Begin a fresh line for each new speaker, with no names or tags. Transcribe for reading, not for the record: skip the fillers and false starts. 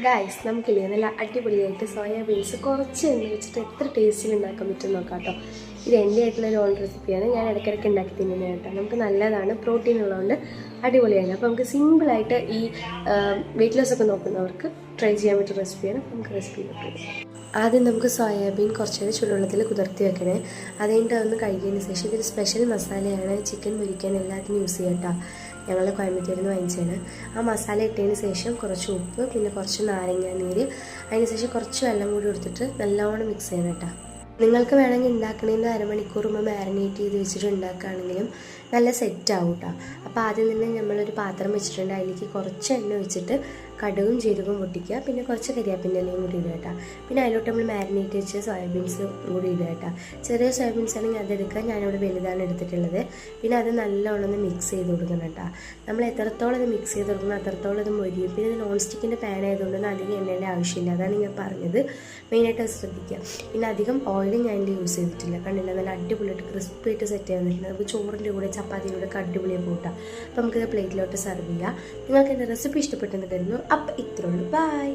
Guys നമുക്കില്ലേ നല്ല അടിപൊളിയായിട്ട് soya beans കുറച്ച് എണ്ണ വെച്ചിട്ട് എത്ര ടേസ്റ്റിൽ ഉണ്ടാക്കാൻ പറ്റും നോക്കാം കേട്ടോ. ഇത് എൻ്റെ ആയിട്ടുള്ളൊരു ഓൺ റെസിപ്പിയാണ്. ഞാൻ ഇടയ്ക്കിടയ്ക്ക് ഉണ്ടാക്കി തിന്നുന്നത് കേട്ടോ. നമുക്ക് നല്ലതാണ്, പ്രോട്ടീൻ ഉള്ളതുകൊണ്ട് അടിപൊളിയാണ്. അപ്പോൾ നമുക്ക് സിമ്പിളായിട്ട് ഈ വെയിറ്റ് ലോസ് ഒക്കെ നോക്കുന്നവർക്ക് ട്രൈ ചെയ്യാൻ പറ്റിയ റെസിപ്പിയാണ്. നമുക്ക് റെസിപ്പി കിട്ടും. ആദ്യം നമുക്ക് സോയാബീൻ കുറച്ച് നേരം ചുടുവെള്ളത്തിൽ കുതിർത്തി വെക്കണേ. അതുകഴിഞ്ഞിട്ട് അതൊന്ന് കഴുകിയതിന് ശേഷം ഇതൊരു സ്പെഷ്യൽ മസാലയാണ്. ചിക്കൻ പൊരിക്കാൻ എല്ലാത്തിനും യൂസ് ചെയ്യാം കേട്ടോ. ഞങ്ങൾ കോയമ്പത്തൂരിൽ നിന്ന് വാങ്ങിച്ചാണ്. ആ മസാല ഇട്ടതിന് ശേഷം കുറച്ച് ഉപ്പ്, പിന്നെ കുറച്ച് നാരങ്ങ നീര്, അതിന് ശേഷം കുറച്ച് വെള്ളം കൂടി എടുത്തിട്ട് നല്ലോണം മിക്സ് ചെയ്യണം കേട്ടോ. നിങ്ങൾക്ക് വേണമെങ്കിൽ ഉണ്ടാക്കണതിന് അരമണിക്കൂർ മുമ്പ് മാരിനേറ്റ് ചെയ്ത് വെച്ചിട്ട് ഉണ്ടാക്കുകയാണെങ്കിലും നല്ല സെറ്റാവും കേട്ടോ. അപ്പോൾ ആദ്യം തന്നെ നമ്മളൊരു പാത്രം വെച്ചിട്ടുണ്ട്. അതിലേക്ക് കുറച്ച് എണ്ണ വെച്ചിട്ട് കടുകും ജീരകവും പൊട്ടിക്കുക, പിന്നെ കുറച്ച് കരിയാപ്പിൻ്റെ ഇലയും കൂടി ഇടുക കേട്ടോ. പിന്നെ അതിലോട്ട് നമ്മൾ മാരിനേറ്റ് വെച്ച് സോയാബീൻസ് കൂടി ഇടുക കേട്ടോ. ചെറിയ സോയാബീൻസ് ആണെങ്കിൽ അതെടുക്കുക, ഞാനിവിടെ വലുതാണ് എടുത്തിട്ടുള്ളത്. പിന്നെ അത് നല്ലോണം ഒന്ന് മിക്സ് ചെയ്ത് കൊടുക്കണം കേട്ടോ. നമ്മൾ എത്രത്തോളം ഇത് മിക്സ് ചെയ്ത് കൊടുക്കണം അത്രത്തോളം ഇത് മൊരിയും. പിന്നെ ഇത് നോൺ സ്റ്റിക്കിൻ്റെ പാൻ ആയതുകൊണ്ടൊന്നും അധികം എണ്ണയുടെ ആവശ്യമില്ല, അതാണ് ഞാൻ പറഞ്ഞത്. മെയിനായിട്ട് അത് ശ്രദ്ധിക്കുക. പിന്നെ അധികം ഓയിലും ഞാൻ ഇതിൽ യൂസ് ചെയ്തിട്ടില്ല. കണ്ടില്ല, നല്ല അടിപൊളിയായിട്ട് ക്രിസ്പിയായിട്ട് സെറ്റ് ചെയ്യാൻ പറ്റുന്നത്. നമുക്ക് ചോറിൻ്റെ കൂടെ ചപ്പാത്തിയുടെ കൂടെ അടിപൊളിയായി പോട്ടാം. അപ്പോൾ നമുക്കിത് പ്ലേറ്റിലോട്ട് സെർവ് ചെയ്യാം. നിങ്ങൾക്ക് എൻ്റെ റെസിപ്പി ഇഷ്ടപ്പെട്ടെന്ന് കരുതുന്നു. അപ്പം ഇത്രയുള്ളൂ. ബൈ.